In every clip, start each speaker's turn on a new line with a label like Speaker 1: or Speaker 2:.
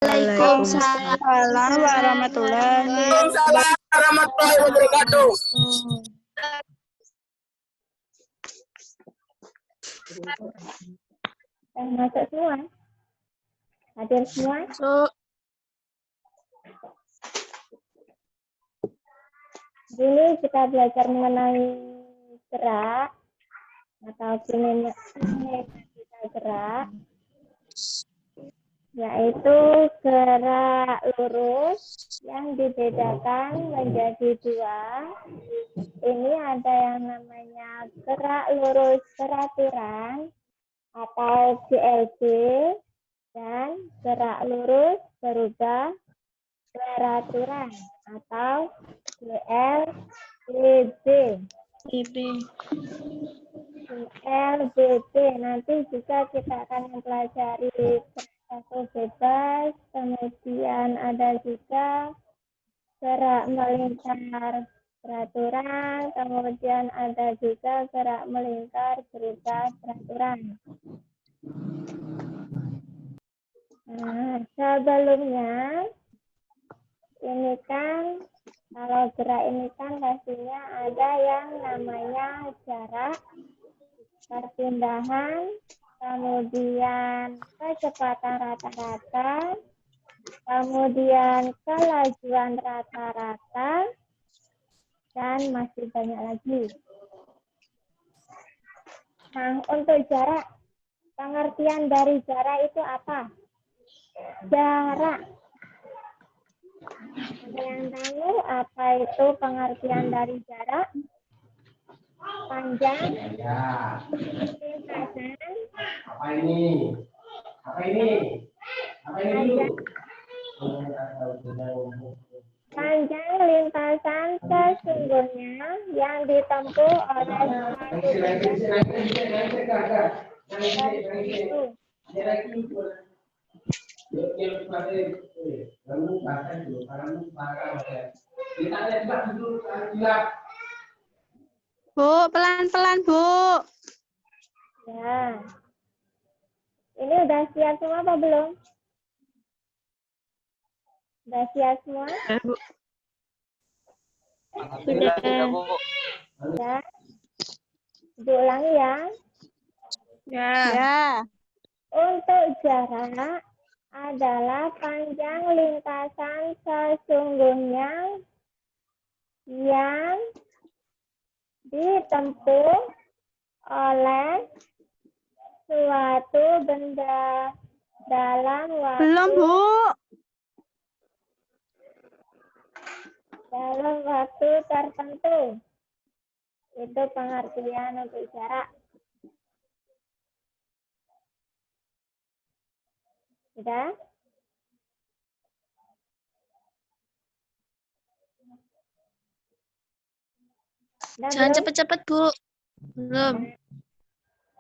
Speaker 1: Waalaikumsalam warahmatullahi
Speaker 2: wabarakatuh.
Speaker 3: Masuk semua? Hadir semua? Dulu kita belajar mengenai gerak atau kita gerak, yaitu gerak lurus yang dibedakan menjadi dua. Ini ada yang namanya gerak lurus beraturan atau GLB dan gerak lurus berubah beraturan atau GLBB. GLBB nanti juga kita akan mempelajari satu bebas, kemudian ada juga gerak melingkar beraturan, kemudian ada juga gerak melingkar berubah beraturan. Nah, sebelumnya ini kan kalau gerak ini kan pastinya ada yang namanya jarak, perpindahan, kemudian kecepatan rata-rata, kemudian kelajuan rata-rata, dan masih banyak lagi. Nah, untuk jarak, pengertian dari jarak itu apa? Jarak. Ada yang tahu apa itu pengertian dari jarak? Panjang, lintasan.
Speaker 2: Apa ini? Apa ini? Apa ini?
Speaker 3: Panjang lintasan sesungguhnya yang ditempuh oleh suatu
Speaker 1: Bu, pelan-pelan, Bu.
Speaker 3: ya. Ini udah siap semua apa belum? Udah siap semua?
Speaker 1: Sudah.
Speaker 3: Ya. Diulangi ya.
Speaker 1: Ya.
Speaker 3: Untuk jarak adalah panjang lintasan sesungguhnya yang ditempuh oleh suatu benda dalam waktu
Speaker 1: Belum, Bu.
Speaker 3: tertentu. Itu pengertian untuk jarak. Sudah?
Speaker 1: Jangan cepet-cepet, Bu. Belum.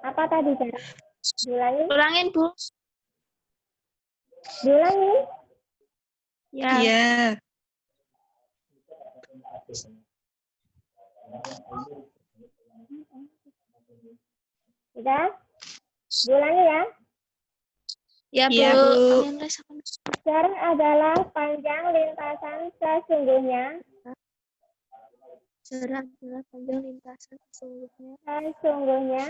Speaker 3: Apa tadi jarak? Diulangi?
Speaker 1: Ulangin, Bu.
Speaker 3: Diulangi?
Speaker 1: Ya.
Speaker 4: Iya.
Speaker 3: Sudah? Diulangi ya?
Speaker 1: Ya, Bu.
Speaker 4: Iya, Bu.
Speaker 3: Jarak adalah panjang lintasan sesungguhnya.
Speaker 1: Jarak adalah panjang lintasan sesungguhnya.
Speaker 3: Sesungguhnya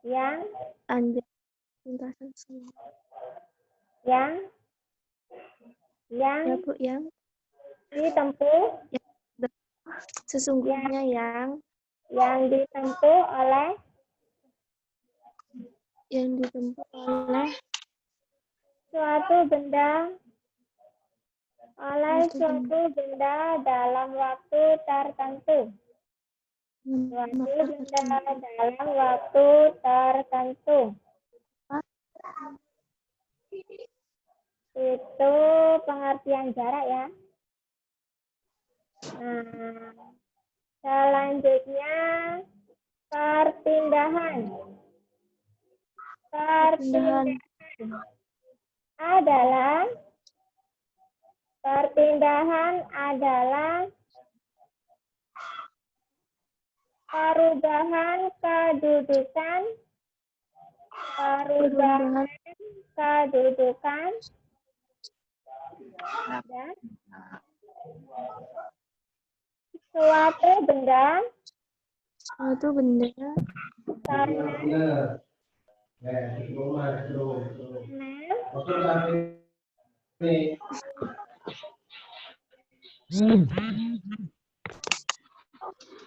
Speaker 3: yang
Speaker 1: Panjang lintasan sesungguhnya.
Speaker 3: yang
Speaker 1: Ya, Bu, yang
Speaker 3: ditempuh
Speaker 1: sesungguhnya
Speaker 3: yang ditempuh oleh suatu benda dalam waktu tertentu. Suatu benda dalam waktu tertentu. Itu pengertian jarak ya. Nah, selanjutnya perpindahan. Perpindahan adalah perubahan kedudukan Dan suatu benda
Speaker 1: Suatu benda
Speaker 3: karena
Speaker 2: Benar. Rumah, betul. Betul sampai ini.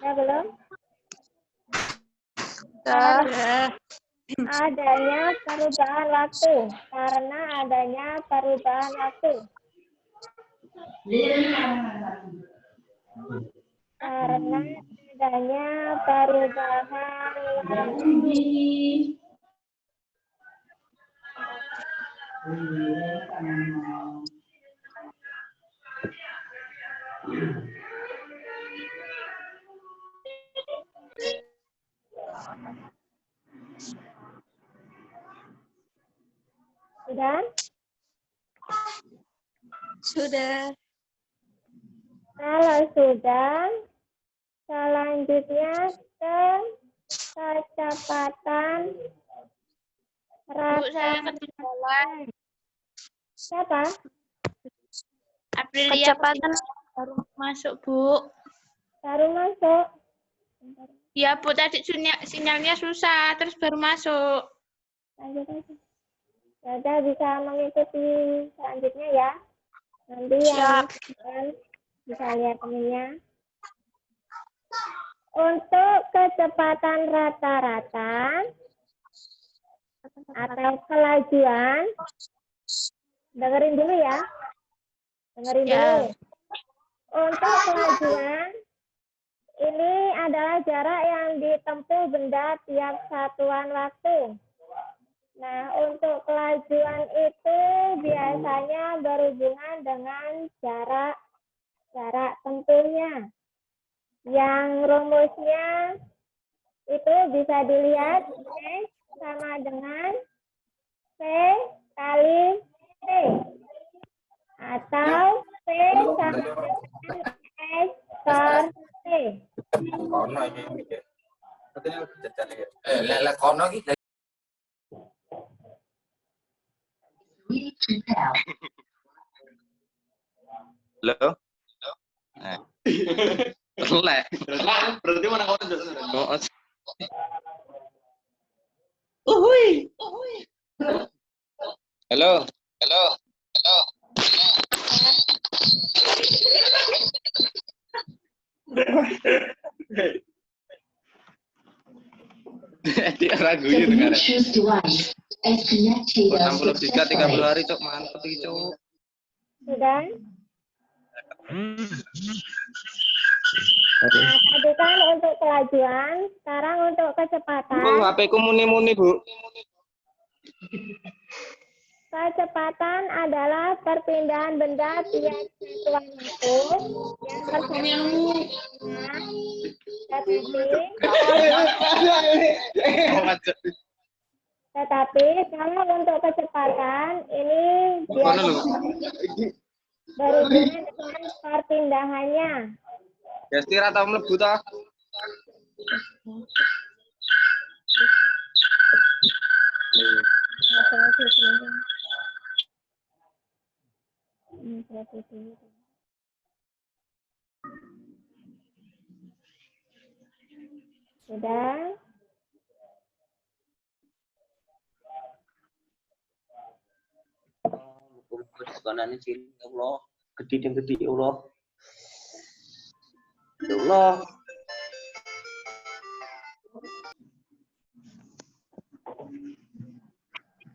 Speaker 3: ya belum
Speaker 1: sudah
Speaker 3: adanya perubahan waktu karena adanya perubahan waktu karena adanya perubahan waktu sudah
Speaker 1: sudah
Speaker 3: kalau sudah selanjutnya ke kecepatan
Speaker 4: Bu, saya
Speaker 3: rata
Speaker 4: ketinggalan.
Speaker 3: siapa
Speaker 4: Aprilia
Speaker 1: kecepatan
Speaker 4: baru masuk, Bu.
Speaker 3: baru masuk
Speaker 4: Ya, Bu, tadi sinyalnya susah, terus baru masuk.
Speaker 3: lanjut aja ya udah bisa mengikuti selanjutnya ya nanti yang bisa lihat ininya untuk kecepatan rata-rata atau kelajuan dengerin dulu ya dengerin
Speaker 4: Ya.
Speaker 3: dulu untuk kelajuan ini adalah jarak yang ditempuh benda tiap satuan waktu. Nah, untuk kelajuan itu biasanya berhubungan dengan jarak tempuhnya. Yang rumusnya itu bisa dilihat X sama dengan V kali T. Atau V sama dengan X per T.
Speaker 5: Kono iki. Katanya jajan iki. Lek kono iki. Halo? Lek. Berarti mana kono jajan? Uhuy. Halo. Dia ragu ya dengar. 60 hari cok mantep iki cok.
Speaker 3: Sudah? Nah, tadi kan untuk kelajuan, sekarang untuk kecepatan.
Speaker 5: Bu, HP ku muni-muni, Bu.
Speaker 3: Kecepatan adalah perpindahan benda tiap satuan waktu yang tetapi kalau untuk kecepatan ini berhubungan dengan perpindahannya.
Speaker 5: Gesti ra tau mlebu ta?
Speaker 3: Sudah?
Speaker 6: Kanane cilik ya Allah, gede dan gede ya Allah. Ya Allah.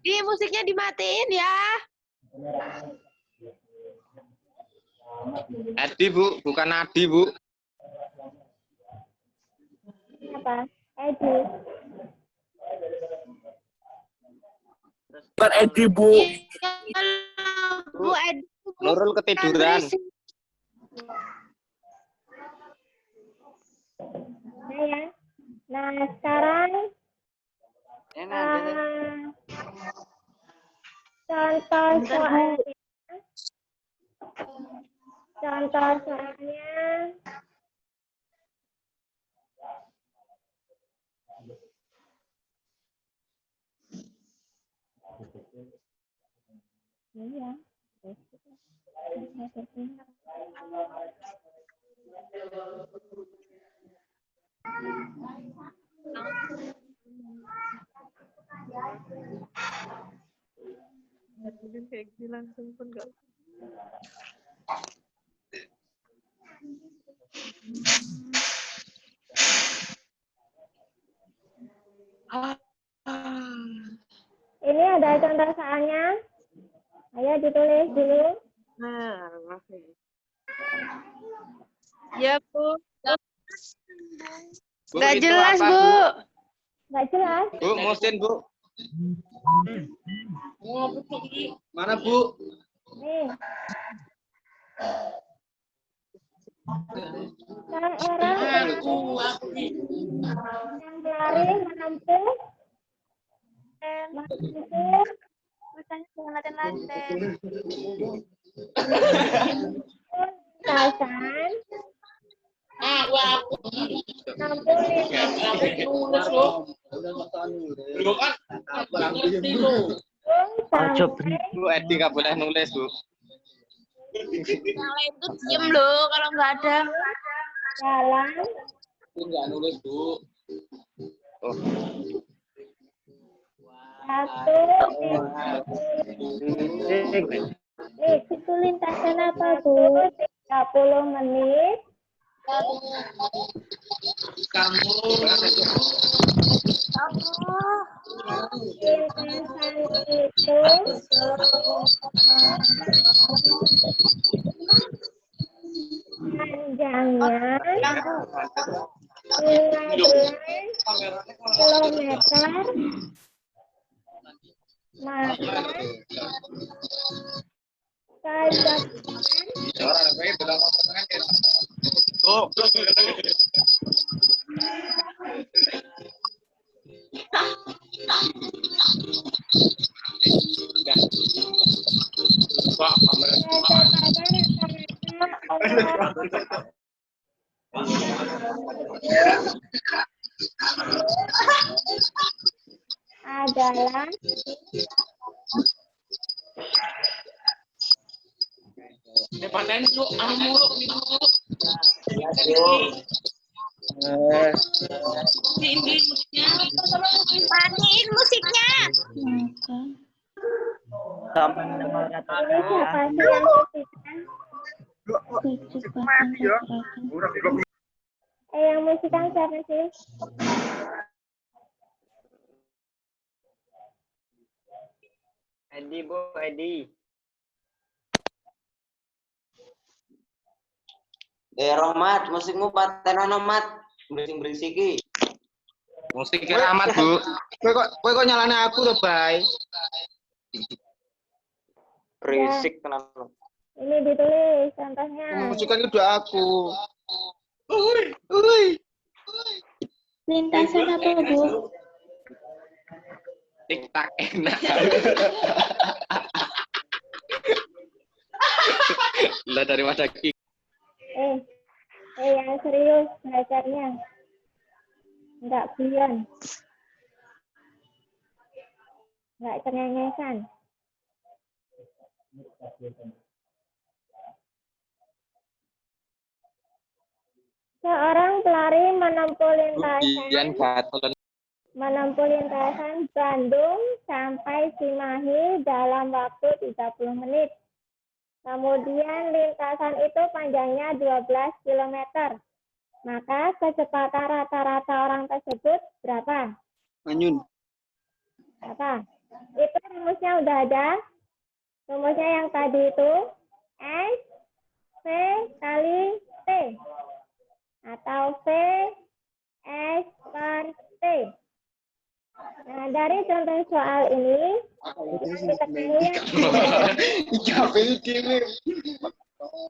Speaker 4: Ih, musiknya dimatiin ya.
Speaker 5: Edi, Bu, bukan Adi, Bu.
Speaker 3: Apa? Edi.
Speaker 6: Bukan Edi, Bu.
Speaker 4: Bu, Edi.
Speaker 5: Nurul ketiduran.
Speaker 3: Nah, ya. Nah, sekarang contoh soalnya ya.
Speaker 1: Kayak gini langsung pun nggak.
Speaker 3: Ini ada contoh soalnya. Ayo ditulis dulu.
Speaker 1: Nah,
Speaker 4: Ya, Bu.
Speaker 5: Bu,
Speaker 4: Nggak
Speaker 5: itu
Speaker 4: jelas,
Speaker 5: apa,
Speaker 4: Bu.
Speaker 3: Nggak jelas.
Speaker 5: Bu, Musin, Bu. Mana, Bu?
Speaker 3: Nih. Seorang yang berlari menempuh
Speaker 4: Tulisannya jangan laten-laten.
Speaker 3: lintasan sampai
Speaker 5: Bu, Edi nggak boleh nulis, Bu.
Speaker 4: Yang lain tuh diem loh kalau nggak ada.
Speaker 3: dalam
Speaker 5: Nggak nulis, Bu. Oh.
Speaker 3: satu itu lintasan apa, Bu? 30 menit. Lintasan itu panjangnya 15 kilometer, maka adalah
Speaker 4: Matiin musiknya.
Speaker 3: ini siapa sih yang musikan? Yang musikan siapa sih?
Speaker 6: Edi, Bu, Edi. Romat, musikmu patenono, Mat. Berisik-berisik iki.
Speaker 5: Musik amat, Bu. Kowe kok nyalane aku loh, Bay.
Speaker 6: Berisik tenan.
Speaker 3: Ini ditulis contohnya.
Speaker 5: Musik kan udah aku.
Speaker 3: Lintasan apa, Bu?
Speaker 5: Tik-tak enak. Lah dari mana lagi?
Speaker 3: Yang serius belajarnya. Enggak guyon. Enggak cengengesan. Seorang pelari menempuh lintasan Bandung sampai Cimahi dalam waktu 30 menit. Kemudian lintasan itu panjangnya 12 km. Maka kecepatan rata-rata orang tersebut berapa?
Speaker 5: Manyun.
Speaker 3: Berapa? Itu rumusnya udah ada. Rumusnya yang tadi itu S V kali T. Atau V S per T. Nah, dari contoh soal ini,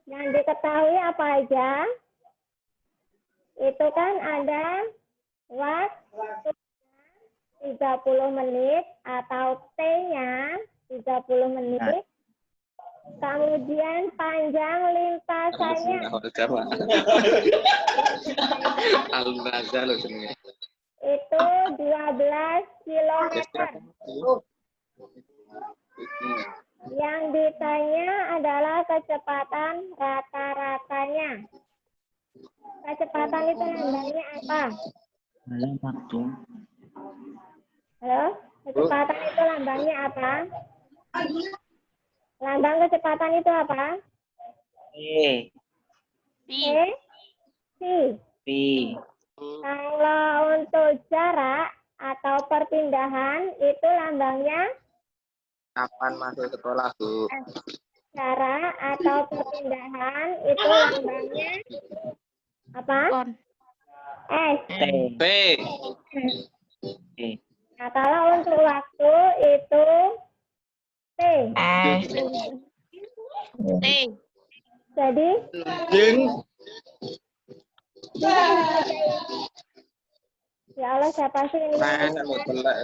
Speaker 3: yang diketahui apa aja? Itu kan ada waktu 30 menit atau T-nya 30 menit. Kemudian panjang lintasannya. Itu 12 km. Yang ditanya adalah kecepatan rata-ratanya. Kecepatan itu lambangnya apa?
Speaker 6: Dalam waktu.
Speaker 3: Halo? Kecepatan itu lambangnya apa? Lambang kecepatan itu apa?
Speaker 4: Pi.
Speaker 3: C.
Speaker 6: P.
Speaker 3: Kalau untuk jarak atau perpindahan itu lambangnya
Speaker 5: Kapan masuk sekolah, Bu?
Speaker 3: jarak atau perpindahan itu lambangnya apa?
Speaker 4: Kon.
Speaker 3: S.
Speaker 6: P.
Speaker 3: Nah, kalau untuk waktu itu T.
Speaker 4: T.
Speaker 3: Jadi
Speaker 5: Jing.
Speaker 3: ya Allah, siapa sih ini?
Speaker 5: Nah, mau telak.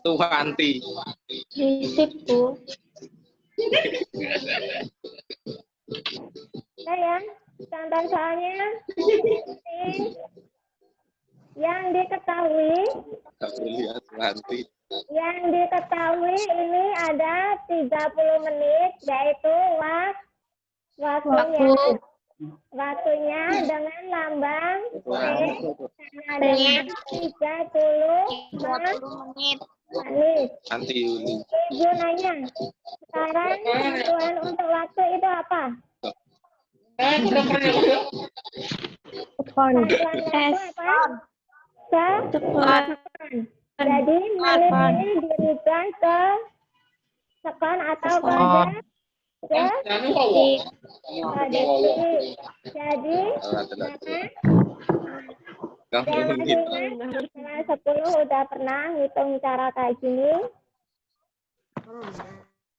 Speaker 5: Tuhanti.
Speaker 4: Fisik, Bu.
Speaker 3: Nah, ya, contoh soalnya yang diketahui
Speaker 5: Tuhanti.
Speaker 3: ini ada 30 menit, yaitu waktunya dengan lambang T sama dengan 30
Speaker 4: menit.
Speaker 3: menit.
Speaker 5: Nanti Yuli.
Speaker 3: Ibu nanya, sekarang satuan untuk waktu itu apa? Satuan waktu apa? Sekon. Jadi menit ini dirubah ke sekon atau ke detik. Jadi yang setelah 10 udah pernah ngitung cara kayak gini?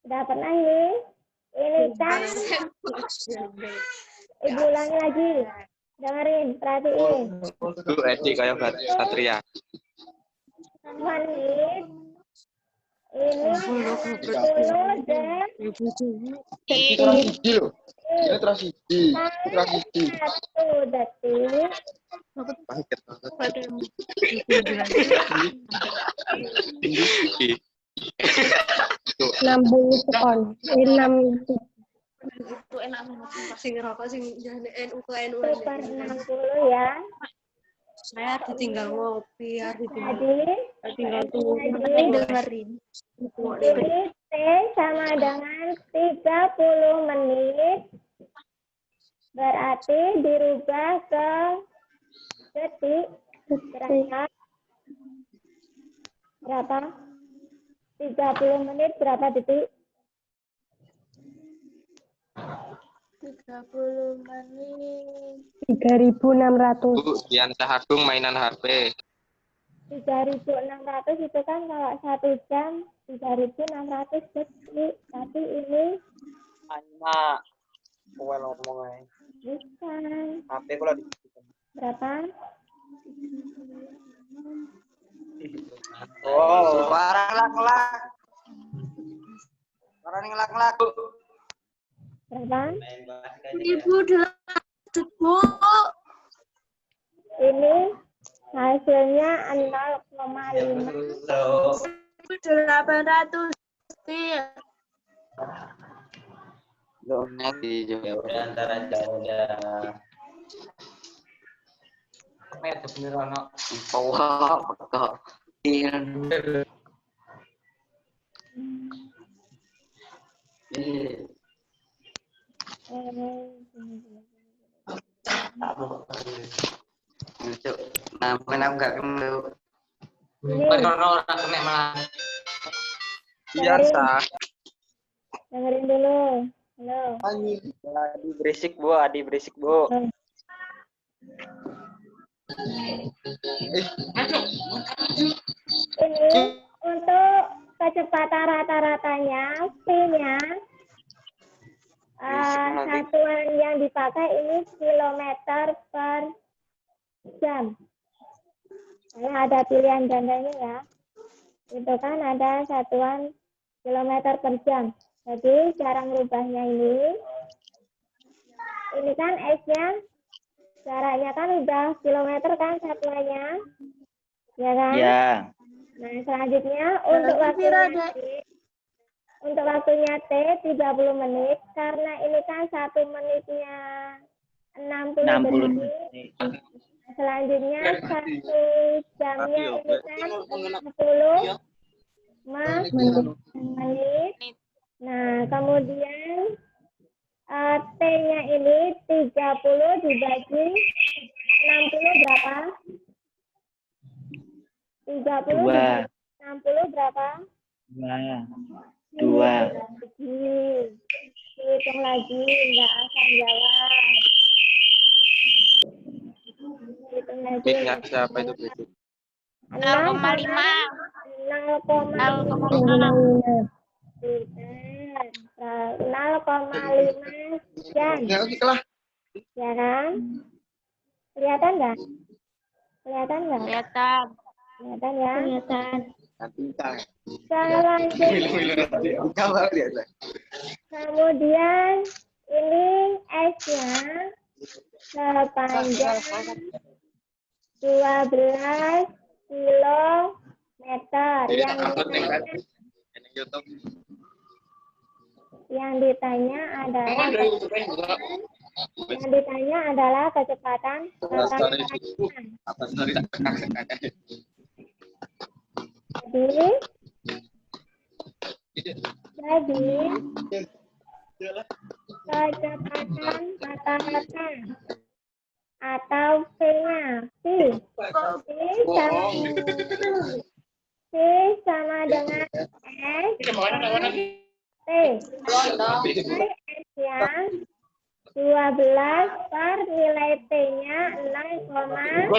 Speaker 3: Udah pernah ini? Ini kan Ibu ulangi lagi. Dengerin, perhatiin.
Speaker 5: Bu Edi kayak Satria.
Speaker 3: Menit ini 10 detik.
Speaker 5: Ini transisi.
Speaker 3: Satu detik.
Speaker 5: Bangkit banget. Tinggi.
Speaker 3: 60 sekon. 6
Speaker 1: Itu enak banget. Sing ngerokok sing jangan NU ke NU.
Speaker 3: super 60 ya.
Speaker 1: Saya ditinggal ngopi,
Speaker 3: Jadi
Speaker 1: tinggal tuh
Speaker 4: Dengerin.
Speaker 3: ini T sama dengan 30 menit. Berarti dirubah ke detik. Berapa? 30 menit berapa detik?
Speaker 4: 30 menit.
Speaker 3: 3.600.
Speaker 5: Bu, Dian Sahagung mainan HP.
Speaker 3: 3.600 itu kan kalau 1 jam 3.600 detik. Tapi ini
Speaker 6: Anak. Kowe ngomong ae.
Speaker 3: bukan.
Speaker 6: HP kula di.
Speaker 3: Berapa?
Speaker 6: Oh, suara ngelak-ngelak. Suara ngelak-ngelak.
Speaker 3: Berapa?
Speaker 4: 1.800, Bu.
Speaker 3: Ini hasilnya 0,5.
Speaker 4: 1.800.
Speaker 6: Nanti juga udah antara jauh dah. Met bener ono bawa kok. Nah, menang enggak kemu. Orang kena malah.
Speaker 5: Biasa.
Speaker 3: Dengerin dulu. Halo.
Speaker 6: Adi berisik, Bu. Adi berisik, Bu.
Speaker 3: Ini untuk kecepatan rata-ratanya, V-nya, satuan yang dipakai ini kilometer per jam. Nah, ada pilihan gandanya ya. Itu kan ada satuan kilometer per jam. Jadi cara merubahnya ini kan S-nya, jaraknya kan udah kilometer kan satuannya, ya kan?
Speaker 6: Ya.
Speaker 3: Nah, selanjutnya untuk waktunya nanti, Untuk waktunya T 30 menit. Karena ini kan 1 menitnya 60 detik. Selanjutnya 1 jamnya ini kan 60 menit. Nah, kemudian T-nya ini 30 dibagi 60 berapa? 30 dibagi 60 berapa?
Speaker 7: 2.
Speaker 3: Hitung lagi, enggak asal jawab. Hitung lagi.
Speaker 5: Baiknya siapa itu basic?
Speaker 4: 0,5.
Speaker 3: 0,5 jam. Ya kan? Kelihatan nggak? Kelihatan nggak?
Speaker 4: Kelihatan.
Speaker 3: Kelihatan ya?
Speaker 4: Kelihatan.
Speaker 3: Selanjutnya, kemudian ini S-nya sepanjang 12 kilometer. Yang ditanya adalah kecepatan jadi kecepatan rata-rata atau V-nya V sama dengan S T. S-nya 12 per nilai T-nya 0,5.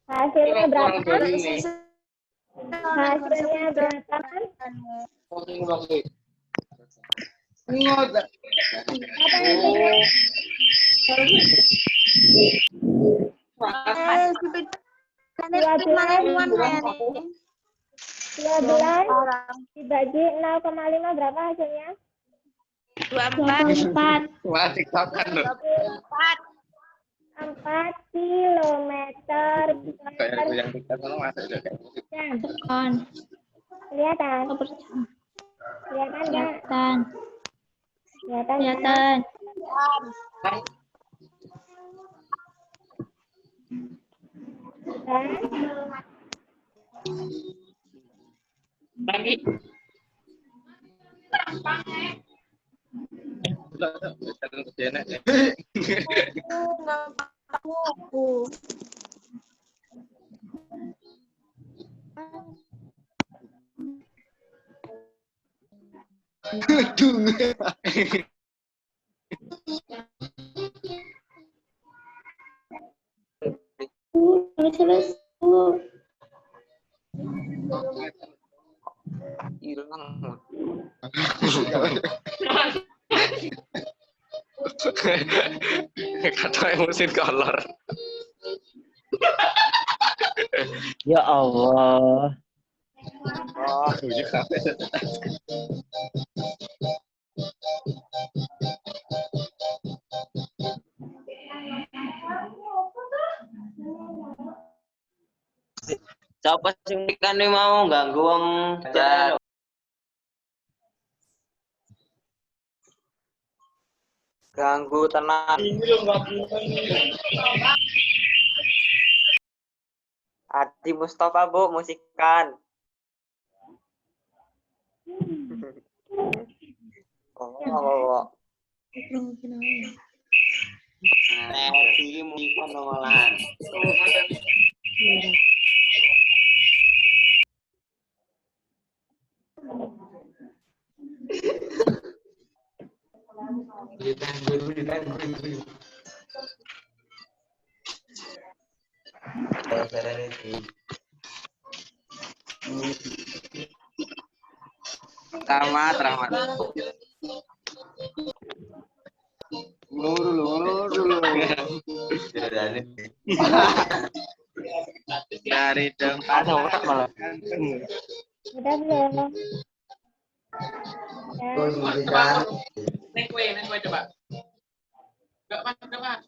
Speaker 3: Hasilnya berapa? Hasilnya berapa? Dua belas dibagi 0,5 berapa hasilnya?
Speaker 4: 24.
Speaker 3: 4 kilometer per jam. Kelihatan? Kelihatan nggak? Kelihatan?
Speaker 4: Kelihatan.
Speaker 5: Kata mesin kolor.
Speaker 7: Ya Allah.
Speaker 5: Oh, iya.
Speaker 6: Siapa sing ikan mau ganggu wong jajan? Ganggu tenang. Adi Mustafa Bu, musikan. Oh. Adi musikan malahan. Rahmat. Lur. Dari tempat malah.
Speaker 3: Udah belum?
Speaker 2: Naik kue coba. Enggak mas.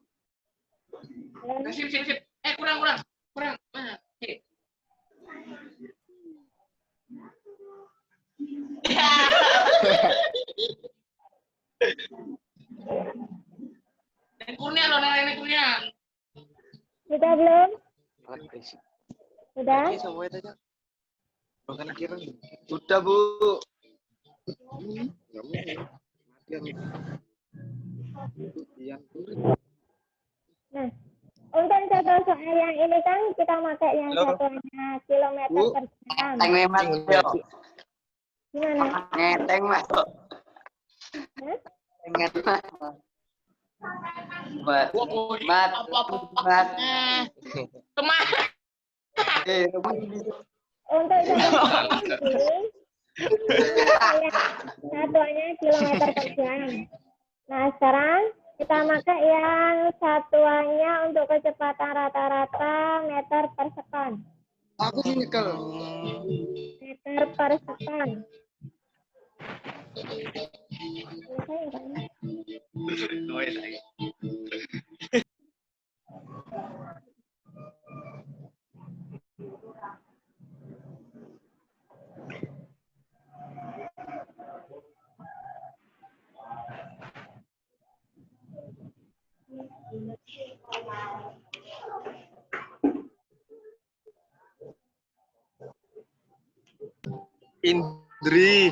Speaker 2: Sip.
Speaker 5: Kurang. Oke. Kurnia loh, nenek kurnia.
Speaker 3: Sudah belum? Sudah?
Speaker 5: Sudah, Bu.
Speaker 3: Nah, untuk contoh soal yang ini kan kita pakai yang satuannya kilometer per jam. Gimana?
Speaker 6: Ngeteng mas.
Speaker 3: Hah?
Speaker 6: Mat.
Speaker 4: Kemana?
Speaker 3: Untuk contoh ini satuannya kilometer per jam. Nah, sekarang kita pakai yang satuannya untuk kecepatan rata-rata meter per sekon.
Speaker 5: Aku nyekel.
Speaker 3: Meter per sekon. Selesai ya, Pak?
Speaker 5: Indri.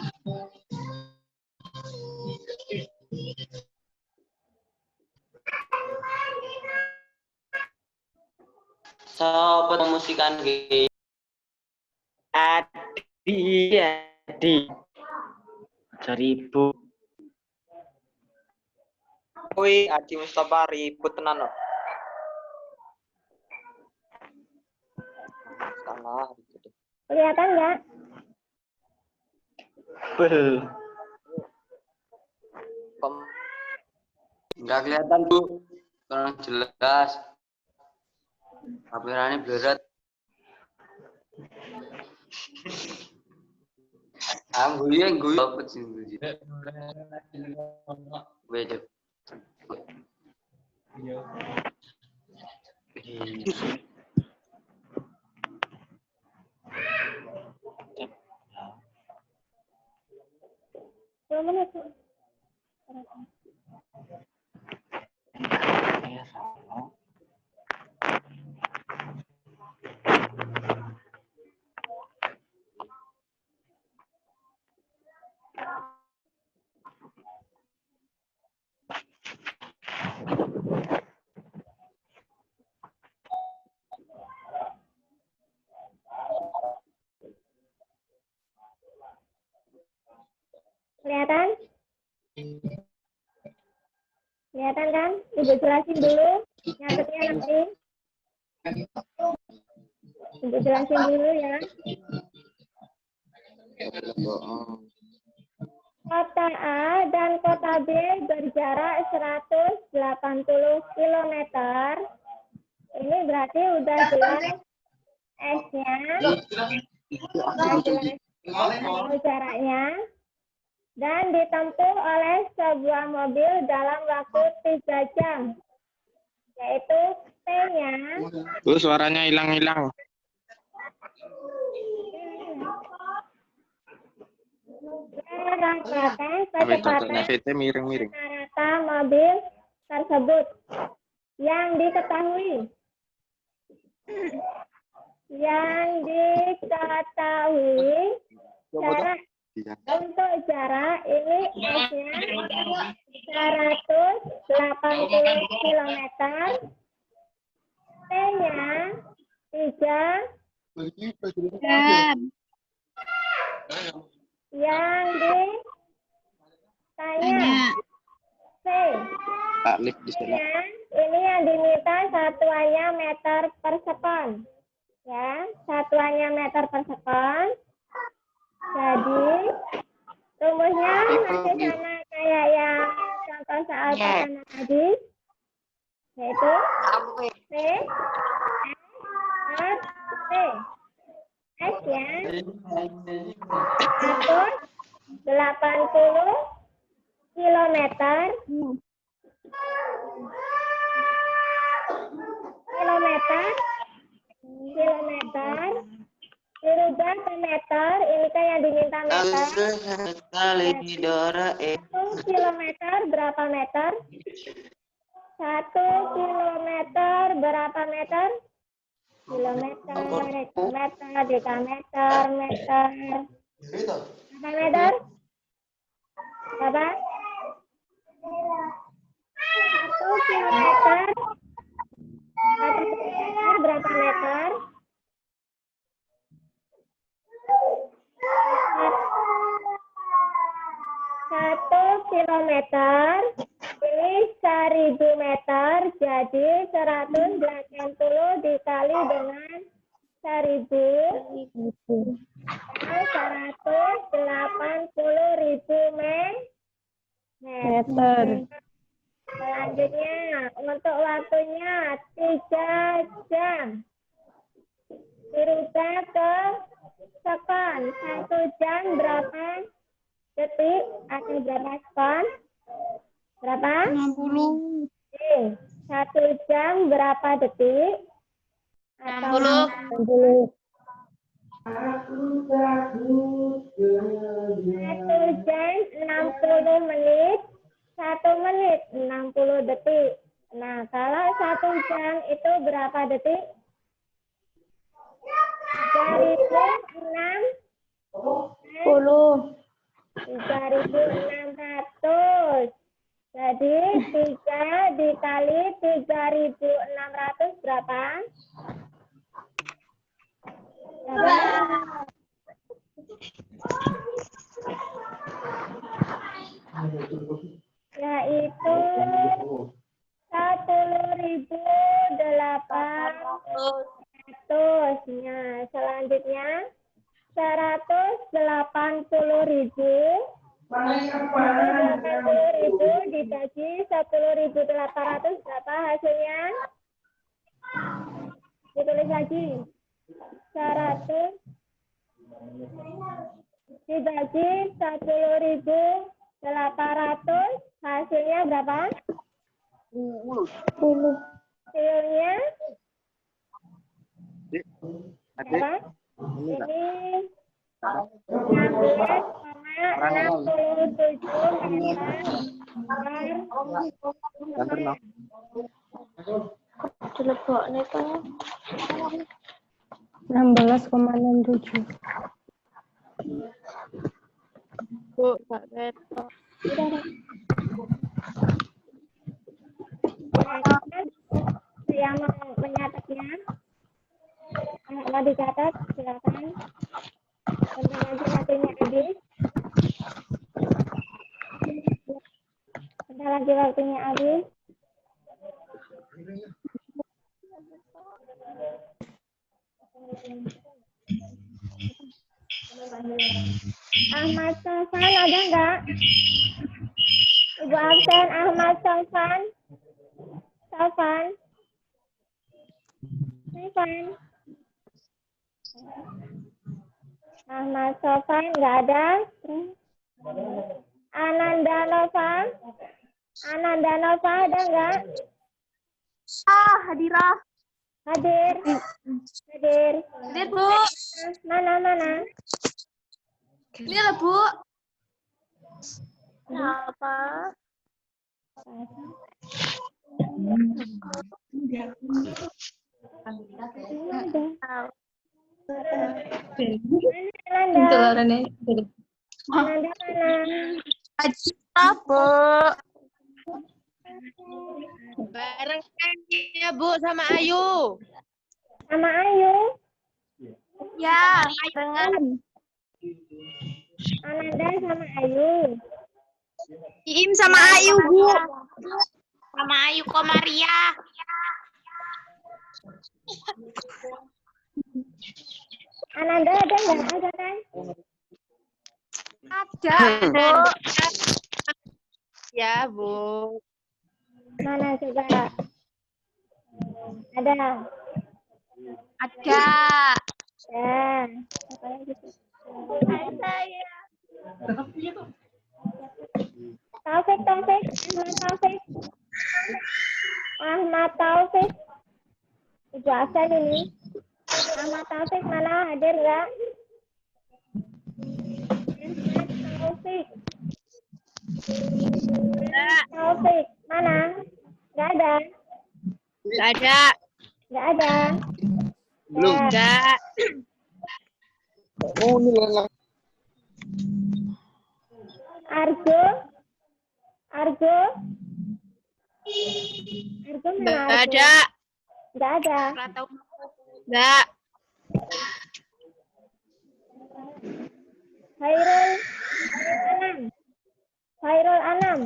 Speaker 6: Sobat musikan G.
Speaker 7: Adi. 1000.
Speaker 6: Woi, Adi Mustafa ribut tenan loh. Salah.
Speaker 3: Kelihatan nggak?
Speaker 6: Nggak kelihatan Bu, kurang jelas. Kameranya bleret. Guyu apa sih guyu? Beda.
Speaker 3: Dua menit. Kelihatan? Kelihatan kan? Ibu jelasin dulu. Nyatetnya nanti. Ibu jelasin dulu ya. Kota A dan kota B berjarak 180 km. Ini berarti udah jelas S-nya. Udah jelas jaraknya. Dan ditempuh oleh sebuah mobil dalam waktu 3 jam. Yaitu T-nya.
Speaker 5: Suaranya hilang-hilang.
Speaker 3: Kecepatan
Speaker 5: miring-miring.
Speaker 3: rata-rata mobil tersebut yang diketahui jarak untuk jarak ini S-nya 180 km, T-nya 3 jam. Yang ditanya C. Ini yang diminta satuannya meter per sekon. Ya, satuannya meter per sekon. Jadi rumusnya masih sama kayak yang contoh soal pertama tadi, yaitu T S T. S ya 180 km kilometer, dirubah ke meter, ini kan yang diminta meter.
Speaker 7: Kali Dora
Speaker 3: 1 kilometer berapa meter? 1 kilometer berapa meter? Kilometer, hektometer, dekameter, meter. Berapa meter? Berapa? 1 kilometer. 1 kilometer berapa meter? 1 kilometer ini 1000 meter, jadi 180 dikali dengan 1000 180.000 meter. Selanjutnya untuk waktunya 3 jam. Dirubah ke sekon. 1 jam berapa detik atau berapa sekon? Berapa?
Speaker 4: 60.
Speaker 3: 1 jam berapa detik?
Speaker 4: 60.
Speaker 3: 1 jam 60 menit. 1 menit 60 detik. Nah, kalau 1 jam itu berapa detik? 3.600. Jadi 3 dikali 3.600 berapa? Yaitu 10.800. Nah, selanjutnya 180.000 dibagi 10.800 berapa hasilnya? Ditulis lagi. 100 dibagi 10.800 hasilnya berapa? 10. Hasilnya berapa? Ini 16,67 meter.
Speaker 4: Dilebok itu.
Speaker 3: 16,67.
Speaker 4: Bu, Pak Beto.
Speaker 3: Yang mau menyatatnya, mau dicatat, silakan. Bentar lagi waktunya habis. Bentar lagi waktunya habis. Ahmad Sofan ada enggak? Ibu absen Ahmad Sofan. Sofan. Ahmad Sofan enggak ada. Ananda Nova. Ananda Nova ada enggak?
Speaker 1: Hadirah.
Speaker 3: Hadir. Hadir.
Speaker 1: Hadir, Bu.
Speaker 3: Mana?
Speaker 1: Ini lah, Bu.
Speaker 3: Apa? Ananda mana?
Speaker 4: Hadirah, Bu. Bareng ya, Bu, sama Ayu.
Speaker 3: Sama Ayu.
Speaker 4: Ya, barengan.
Speaker 3: Ananda sama Ayu.
Speaker 4: Iim sama Ayu, Bu. Sama Ayu Komaria.
Speaker 3: Ananda ada nggak? Ada kan?
Speaker 4: Ada, Bu. Ya, Bu.
Speaker 3: Mana coba? Ada.
Speaker 4: Ada.
Speaker 3: Ya. Apa lagi?
Speaker 4: Saya.
Speaker 3: Taufik. Ahmad Taufik. Ibu absen ini. Nama Taufik mana? Hadir nggak? Taufik. Taufik mana? Nggak ada.
Speaker 4: Nggak ada.
Speaker 3: Nggak ada.
Speaker 7: Belum.
Speaker 3: Ya.
Speaker 4: Nggak.
Speaker 7: Oh, ini lelang.
Speaker 3: Argo. Argo. Argo mana?
Speaker 4: Nggak
Speaker 3: Argo?
Speaker 4: ada.
Speaker 3: Nggak ada.
Speaker 4: Nggak.
Speaker 3: Khairul Anam. Khairul Anam.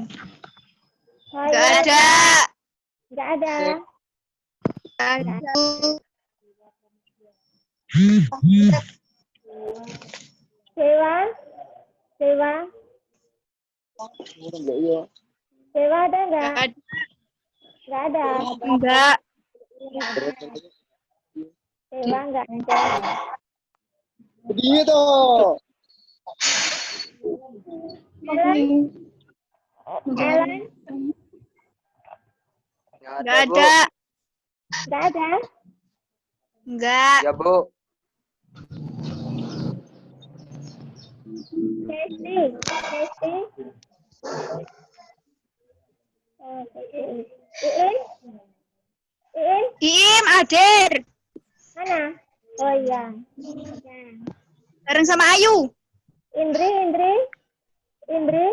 Speaker 4: Nggak ada.
Speaker 3: Nggak ada.
Speaker 4: Nggak ada.
Speaker 3: Dewa. Dewa. Dewa ada nggak?
Speaker 4: Nggak ada.
Speaker 3: Nggak ada.
Speaker 4: Nggak.
Speaker 3: Dewa nggak ada.
Speaker 7: Begini toh.
Speaker 3: Ellen. Ellen.
Speaker 4: Nggak ada.
Speaker 3: Nggak ada.
Speaker 4: Nggak.
Speaker 7: Ya, Bu.
Speaker 3: Desti. Desti. Oh, Iin. Iin. Iin.
Speaker 4: Iim, Adir.
Speaker 3: Mana? Oh iya. Ya.
Speaker 4: Bareng sama Ayu.
Speaker 3: Indri. Indri. Indri.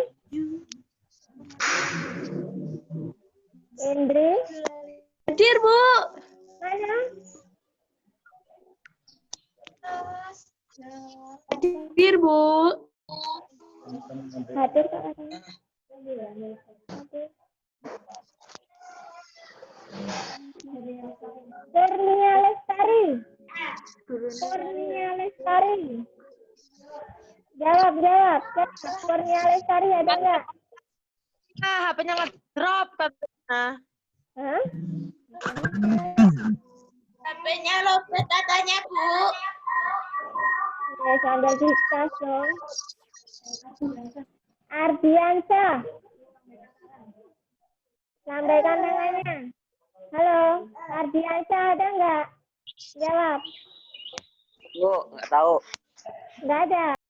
Speaker 3: Indri.
Speaker 1: Hadir, Bu.
Speaker 3: Mana?
Speaker 1: Hadir, Bu.
Speaker 3: Hadir kok katanya. Hadir. Kurnia Lestari. Kurnia Lestari. Jawab. Kurnia Lestari ada nggak?
Speaker 1: Ah, HP-nya nge-drop katanya.
Speaker 3: Hah?
Speaker 4: HP-nya lobet katanya, Bu.
Speaker 3: Ya, sandal diskus dong. Ardiansyah. Lambaikan tangannya. Halo, Ardiansyah ada nggak? Jawab.
Speaker 7: Bu, nggak tahu.
Speaker 3: Nggak ada.